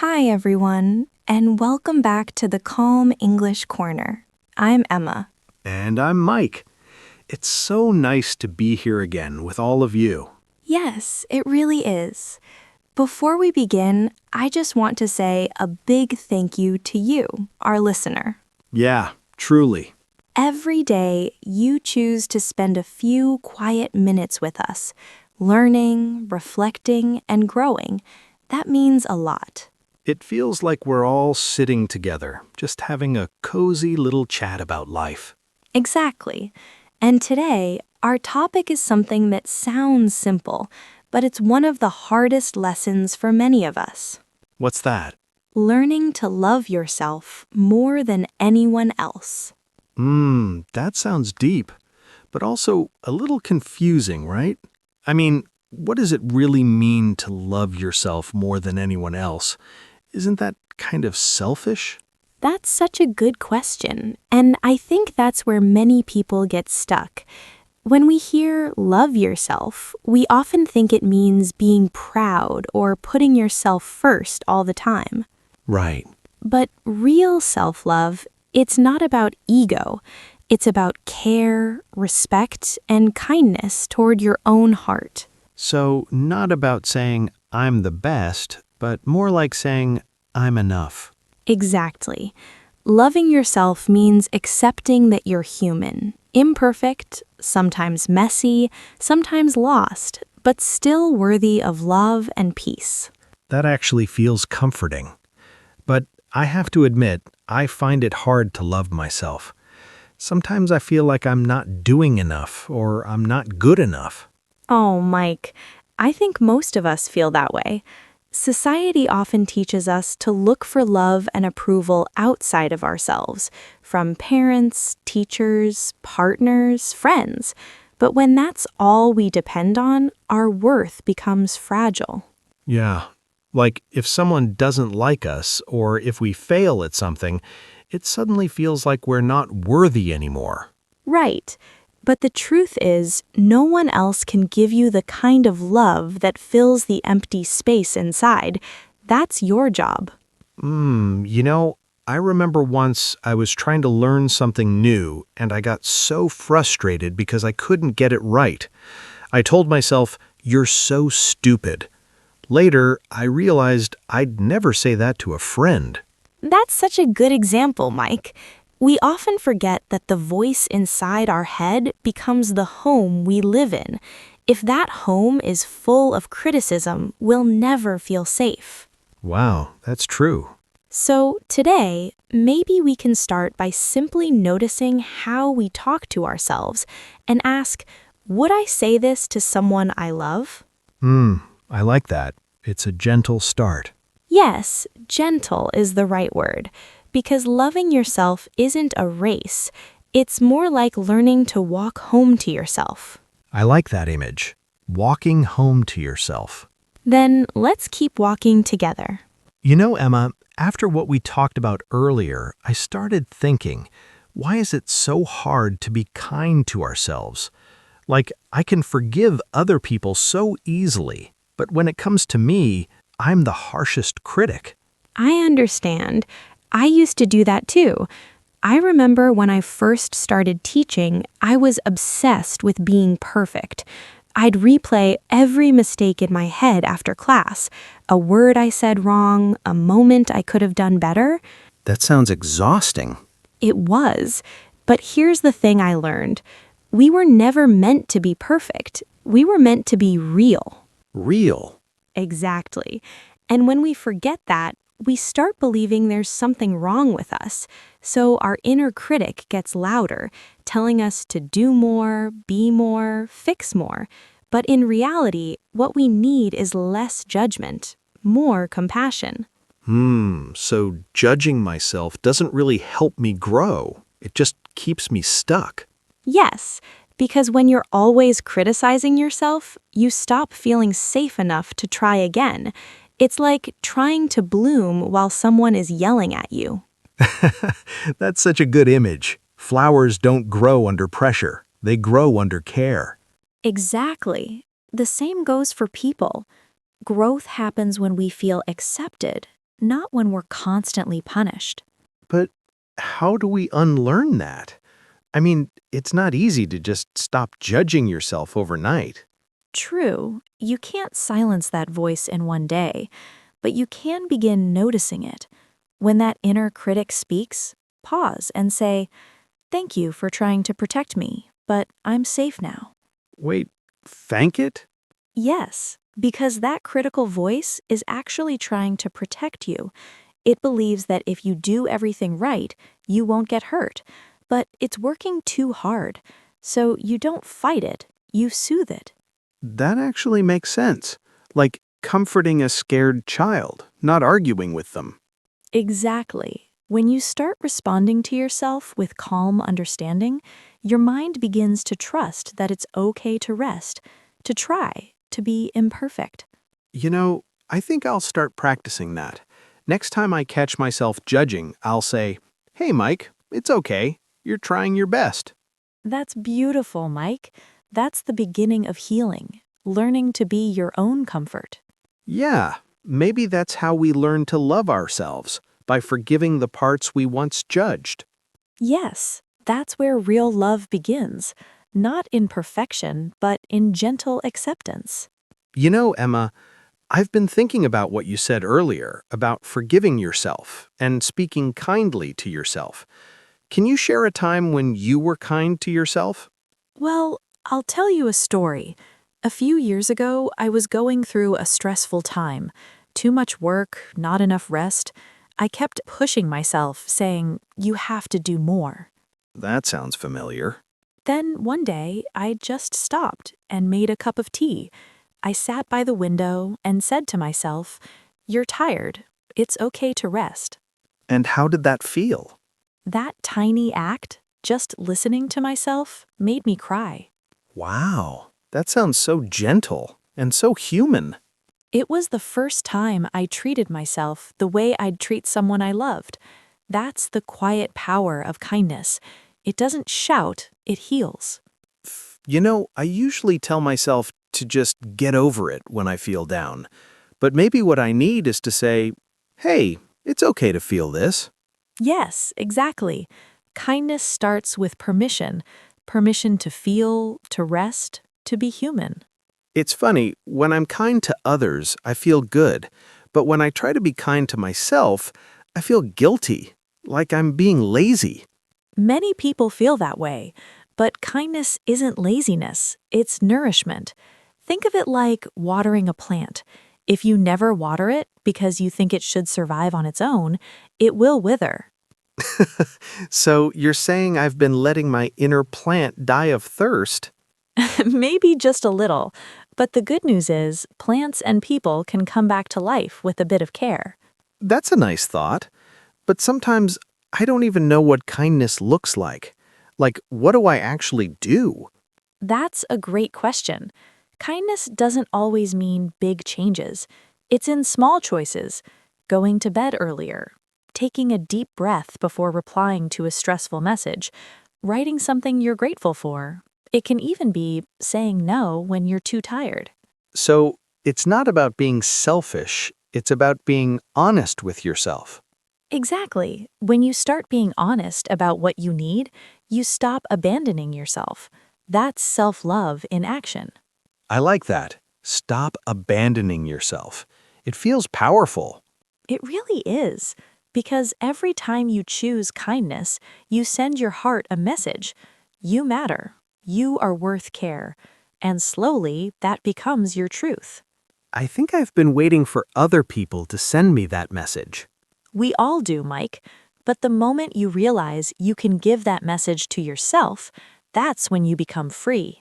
Hi, everyone, and welcome back to the Calm English Corner. I'm Emma. And I'm Mike. It's so nice to be here again with all of you. Yes, it really is. Before we begin, I just want to say a big thank you to you, our listener. Yeah, truly. Every day, you choose to spend a few quiet minutes with us, learning, reflecting, and growing. That means a lot. It feels like we're all sitting together, just having a cozy little chat about life. Exactly. And today, our topic is something that sounds simple, but it's one of the hardest lessons for many of us. What's that? Learning to love yourself more than anyone else. That sounds deep, but also a little confusing, right? I mean, what does it really mean to love yourself more than anyone else? Isn't that kind of selfish? That's such a good question, and I think that's where many people get stuck. When we hear love yourself, we often think it means being proud or putting yourself first all the time. Right. But real self-love, it's not about ego. It's about care, respect, and kindness toward your own heart. So, not about saying, I'm the best, but more like saying, I'm enough. Exactly. Loving yourself means accepting that you're human, imperfect, sometimes messy, sometimes lost, but still worthy of love and peace. That actually feels comforting. But I have to admit, I find it hard to love myself. Sometimes I feel like I'm not doing enough or I'm not good enough. Oh, Mike, I think most of us feel that way. Society often teaches us to look for love and approval outside of ourselves, from parents, teachers, partners, friends. But when that's all we depend on, our worth becomes fragile. Yeah. Like if someone doesn't like us or if we fail at something, it suddenly feels like we're not worthy anymore. Right. But the truth is, no one else can give you the kind of love that fills the empty space inside. That's your job. I remember once I was trying to learn something new and I got so frustrated because I couldn't get it right. I told myself, "You're so stupid." Later, I realized I'd never say that to a friend. That's such a good example, Mike. We often forget that the voice inside our head becomes the home we live in. If that home is full of criticism, we'll never feel safe. Wow, that's true. So today, maybe we can start by simply noticing how we talk to ourselves and ask, would I say this to someone I love? I like that. It's a gentle start. Yes, gentle is the right word, because loving yourself isn't a race. It's more like learning to walk home to yourself. I like that image. Walking home to yourself. Then let's keep walking together. You know, Emma, after what we talked about earlier, I started thinking, why is it so hard to be kind to ourselves? Like, I can forgive other people so easily, but when it comes to me, I'm the harshest critic. I understand. I used to do that too. I remember when I first started teaching, I was obsessed with being perfect. I'd replay every mistake in my head after class, a word I said wrong, a moment I could have done better. That sounds exhausting. It was. But here's the thing I learned. We were never meant to be perfect. We were meant to be real. Real. Exactly. And when we forget that, we start believing there's something wrong with us. So our inner critic gets louder, telling us to do more, be more, fix more. But in reality, what we need is less judgment, more compassion. So judging myself doesn't really help me grow. It just keeps me stuck. Yes, because when you're always criticizing yourself, you stop feeling safe enough to try again. It's like trying to bloom while someone is yelling at you. That's such a good image. Flowers don't grow under pressure. They grow under care. Exactly. The same goes for people. Growth happens when we feel accepted, not when we're constantly punished. But how do we unlearn that? I mean, it's not easy to just stop judging yourself overnight. True, you can't silence that voice in one day, but you can begin noticing it. When that inner critic speaks, pause and say, "Thank you for trying to protect me, but I'm safe now." Wait, thank it? Yes, because that critical voice is actually trying to protect you. It believes that if you do everything right, you won't get hurt, but it's working too hard. So you don't fight it, you soothe it. That actually makes sense. Like comforting a scared child, not arguing with them. Exactly. When you start responding to yourself with calm understanding, your mind begins to trust that it's okay to rest, to try, to be imperfect. I think I'll start practicing that. Next time I catch myself judging, I'll say, "Hey, Mike, it's okay. You're trying your best." That's beautiful, Mike. That's the beginning of healing, learning to be your own comfort. Yeah, maybe that's how we learn to love ourselves, by forgiving the parts we once judged. Yes, that's where real love begins, not in perfection, but in gentle acceptance. Emma, I've been thinking about what you said earlier about forgiving yourself and speaking kindly to yourself. Can you share a time when you were kind to yourself? Well, I'll tell you a story. A few years ago, I was going through a stressful time. Too much work, not enough rest. I kept pushing myself, saying, "You have to do more." That sounds familiar. Then one day, I just stopped and made a cup of tea. I sat by the window and said to myself, "You're tired. It's okay to rest." And how did that feel? That tiny act, just listening to myself, made me cry. Wow, that sounds so gentle and so human. It was the first time I treated myself the way I'd treat someone I loved. That's the quiet power of kindness. It doesn't shout, it heals. I usually tell myself to just get over it when I feel down. But maybe what I need is to say, "Hey, it's okay to feel this." Yes, exactly. Kindness starts with permission. Permission to feel, to rest, to be human. It's funny, when I'm kind to others, I feel good. But when I try to be kind to myself, I feel guilty, like I'm being lazy. Many people feel that way, but kindness isn't laziness, it's nourishment. Think of it like watering a plant. If you never water it because you think it should survive on its own, it will wither. So you're saying I've been letting my inner plant die of thirst? Maybe just a little, but the good news is plants and people can come back to life with a bit of care. That's a nice thought. But sometimes I don't even know what kindness looks like. Like, what do I actually do? That's a great question. Kindness doesn't always mean big changes. It's in small choices, going to bed earlier, taking a deep breath before replying to a stressful message, writing something you're grateful for. It can even be saying no when you're too tired. So, it's not about being selfish, it's about being honest with yourself. Exactly. When you start being honest about what you need, you stop abandoning yourself. That's self-love in action. I like that. Stop abandoning yourself. It feels powerful. It really is, because every time you choose kindness, you send your heart a message. You matter. You are worth care. And slowly, that becomes your truth. I think I've been waiting for other people to send me that message. We all do, Mike. But the moment you realize you can give that message to yourself, that's when you become free.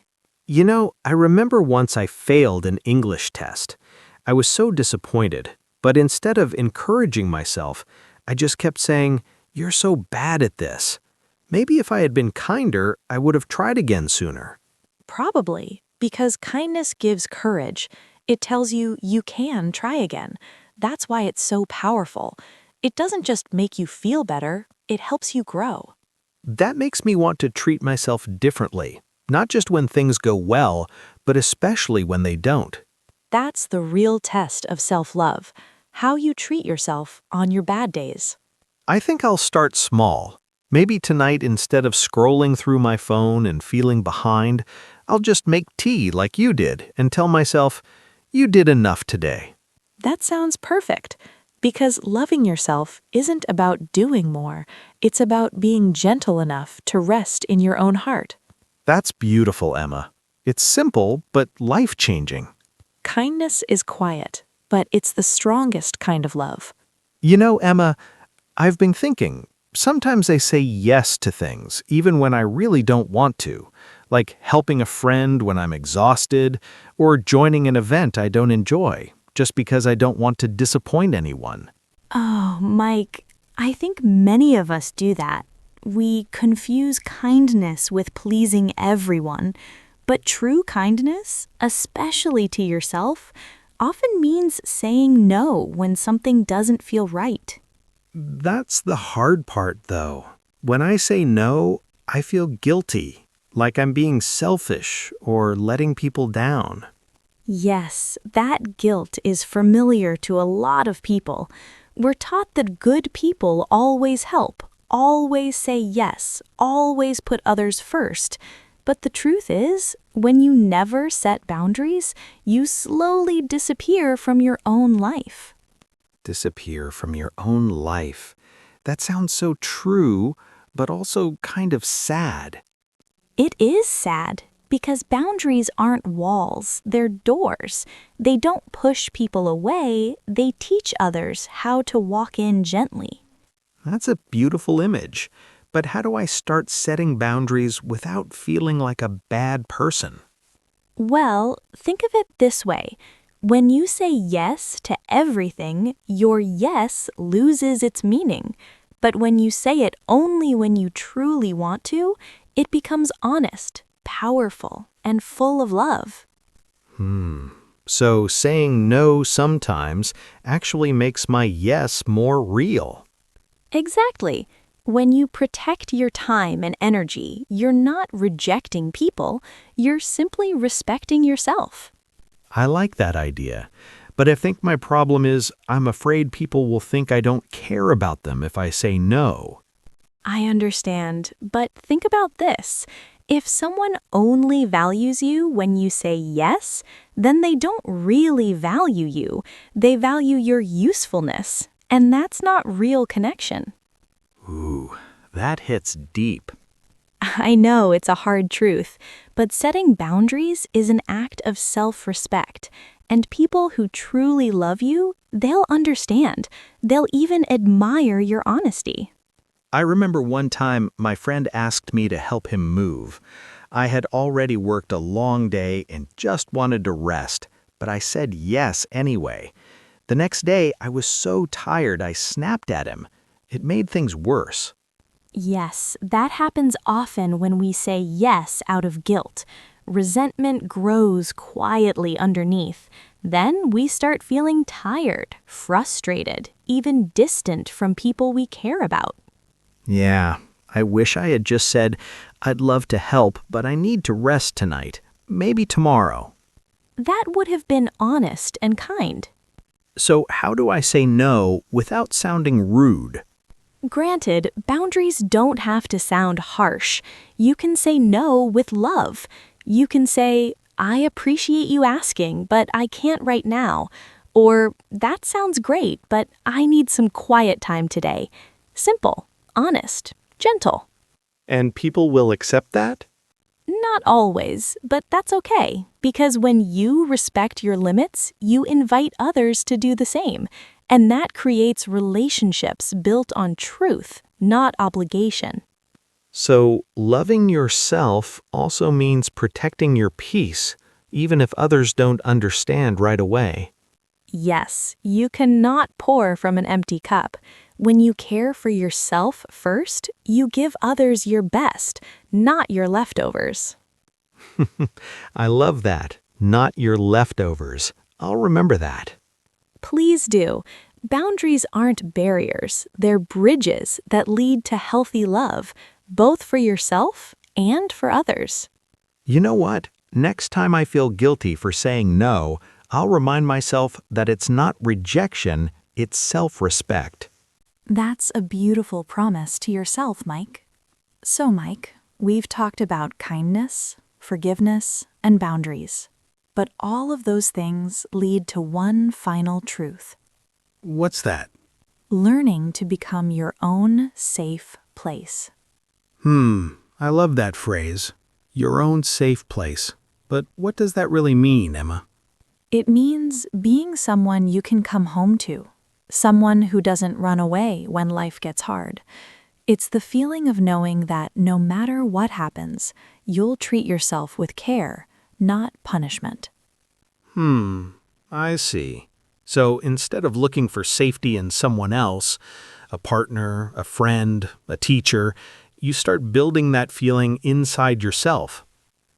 I remember once I failed an English test. I was so disappointed, but instead of encouraging myself, I just kept saying, "You're so bad at this." Maybe if I had been kinder, I would have tried again sooner. Probably, because kindness gives courage. It tells you you can try again. That's why it's so powerful. It doesn't just make you feel better, it helps you grow. That makes me want to treat myself differently, not just when things go well, but especially when they don't. That's the real test of self-love. how you treat yourself on your bad days. I think I'll start small. Maybe tonight, instead of scrolling through my phone and feeling behind, I'll just make tea like you did and tell myself, you did enough today. That sounds perfect, because loving yourself isn't about doing more. It's about being gentle enough to rest in your own heart. That's beautiful, Emma. It's simple, but life-changing. Kindness is quiet, but it's the strongest kind of love. You know, Emma, I've been thinking, sometimes I say yes to things, even when I really don't want to, like helping a friend when I'm exhausted, or joining an event I don't enjoy, just because I don't want to disappoint anyone. Oh, Mike, I think many of us do that. We confuse kindness with pleasing everyone, but true kindness, especially to yourself, often means saying no when something doesn't feel right. That's the hard part, though. When I say no, I feel guilty, like I'm being selfish or letting people down. Yes, that guilt is familiar to a lot of people. We're taught that good people always help, always say yes, always put others first. But the truth is, when you never set boundaries, you slowly disappear from your own life. Disappear from your own life. That sounds so true, but also kind of sad. It is sad because boundaries aren't walls, they're doors. They don't push people away, they teach others how to walk in gently. That's a beautiful image. But how do I start setting boundaries without feeling like a bad person? Well, think of it this way. When you say yes to everything, your yes loses its meaning. But when you say it only when you truly want to, it becomes honest, powerful, and full of love. So saying no sometimes actually makes my yes more real. Exactly. When you protect your time and energy, you're not rejecting people, you're simply respecting yourself. I like that idea. But I think my problem is I'm afraid people will think I don't care about them if I say no. I understand, but think about this. If someone only values you when you say yes, then they don't really value you. They value your usefulness, and that's not real connection. Ooh, that hits deep. I know it's a hard truth, but setting boundaries is an act of self-respect. And people who truly love you, they'll understand. They'll even admire your honesty. I remember one time my friend asked me to help him move. I had already worked a long day and just wanted to rest, but I said yes anyway. The next day, I was so tired I snapped at him. It made things worse. Yes, that happens often when we say yes out of guilt. Resentment grows quietly underneath. Then we start feeling tired, frustrated, even distant from people we care about. Yeah, I wish I had just said, I'd love to help, but I need to rest tonight. Maybe tomorrow. That would have been honest and kind. So how do I say no without sounding rude? Granted, boundaries don't have to sound harsh. You can say no with love. You can say, I appreciate you asking, but I can't right now. Or, that sounds great, but I need some quiet time today. Simple, honest, gentle. And people will accept that? Not always, but that's okay, because when you respect your limits, you invite others to do the same, and that creates relationships built on truth, not obligation. So, loving yourself also means protecting your peace, even if others don't understand right away. Yes, you cannot pour from an empty cup. When you care for yourself first, you give others your best, not your leftovers. I love that. Not your leftovers. I'll remember that. Please do. Boundaries aren't barriers, they're bridges that lead to healthy love, both for yourself and for others. You know what? Next time I feel guilty for saying no, I'll remind myself that it's not rejection, It's self-respect. That's a beautiful promise to yourself, Mike. So, Mike, we've talked about kindness, forgiveness, and boundaries. But all of those things lead to one final truth: What's that? learning to become your own safe place. I love that phrase. Your own safe place. But what does that really mean, Emma? It means being someone you can come home to, someone who doesn't run away when life gets hard. It's the feeling of knowing that no matter what happens, you'll treat yourself with care, not punishment. I see. So instead of looking for safety in someone else, a partner, a friend, a teacher, you start building that feeling inside yourself.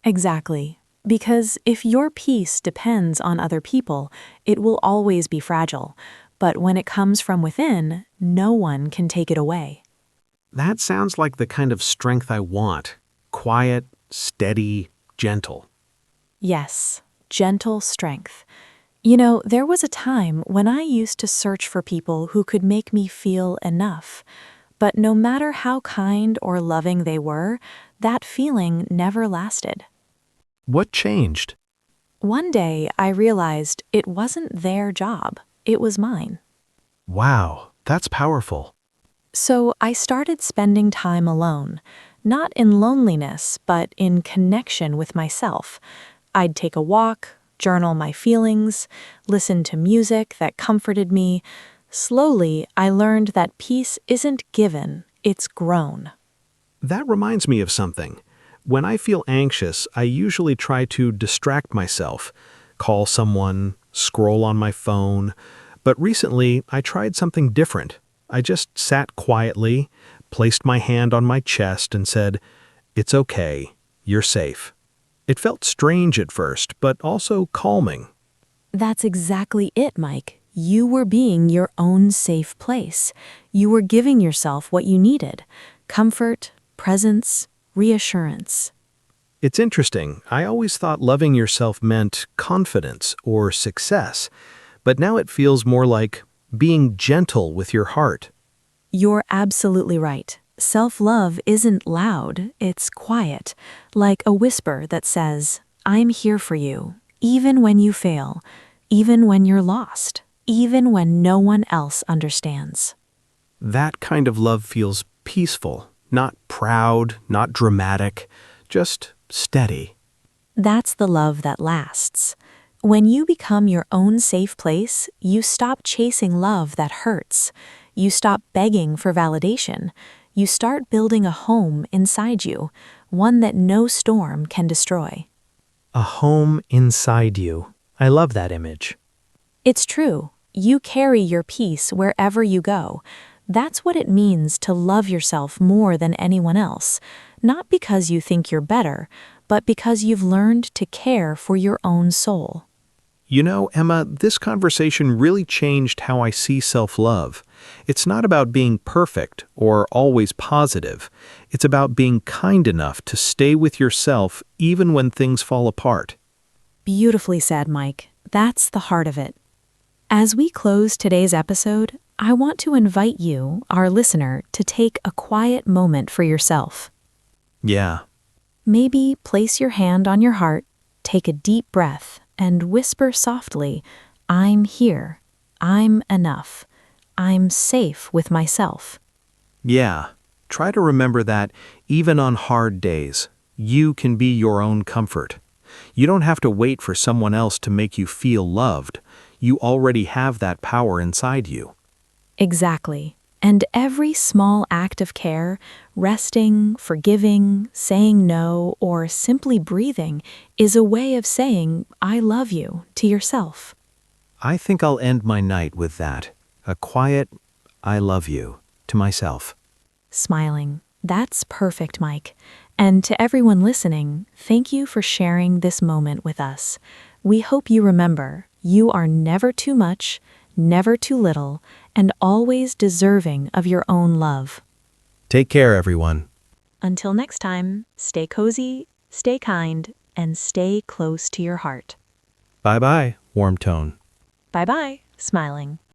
Exactly. Because if your peace depends on other people, it will always be fragile. But when it comes from within, no one can take it away. That sounds like the kind of strength I want. Quiet, steady, gentle. Yes, gentle strength. You know, there was a time when I used to search for people who could make me feel enough. But no matter how kind or loving they were, that feeling never lasted. What changed? One day, I realized it wasn't their job, it was mine. Wow, that's powerful. So I started spending time alone, not in loneliness, but in connection with myself. I'd take a walk, journal my feelings, listen to music that comforted me. Slowly, I learned that peace isn't given, it's grown. That reminds me of something. When I feel anxious, I usually try to distract myself, call someone, scroll on my phone. But recently, I tried something different. I just sat quietly, placed my hand on my chest and said, "It's okay, you're safe." It felt strange at first, but also calming. That's exactly it, Mike. You were being your own safe place. You were giving yourself what you needed: comfort, presence, reassurance. It's interesting. I always thought loving yourself meant confidence or success, but now it feels more like being gentle with your heart. You're absolutely right. Self-love isn't loud, it's quiet, like a whisper that says, "I'm here for you, even when you fail, even when you're lost, even when no one else understands." That kind of love feels peaceful, not proud, not dramatic, just steady. That's the love that lasts. When you become your own safe place, you stop chasing love that hurts. You stop begging for validation. You start building a home inside you, one that no storm can destroy. A home inside you. I love that image. It's true. You carry your peace wherever you go. That's what it means to love yourself more than anyone else, not because you think you're better, but because you've learned to care for your own soul. You know, Emma, this conversation really changed how I see self-love. It's not about being perfect or always positive. It's about being kind enough to stay with yourself even when things fall apart. Beautifully said, Mike. That's the heart of it. As we close today's episode, I want to invite you, our listener, to take a quiet moment for yourself. Yeah, Maybe place your hand on your heart, take a deep breath, and whisper softly, "I'm here. I'm enough. I'm safe with myself." yeah. Try to remember that even on hard days, you can be your own comfort. You don't have to wait for someone else to make you feel loved. You already have that power inside you. Exactly. And every small act of care, resting, forgiving, saying no, or simply breathing, is a way of saying, "I love you," to yourself. I think I'll end my night with that. A quiet, "I love you," to myself. Smiling. That's perfect, Mike. And to everyone listening, thank you for sharing this moment with us. We hope you remember you are never too much, never too little, and always deserving of your own love. Take care, everyone. Until next time, stay cozy, stay kind, and stay close to your heart. Bye-bye, warm tone. Bye-bye, smiling.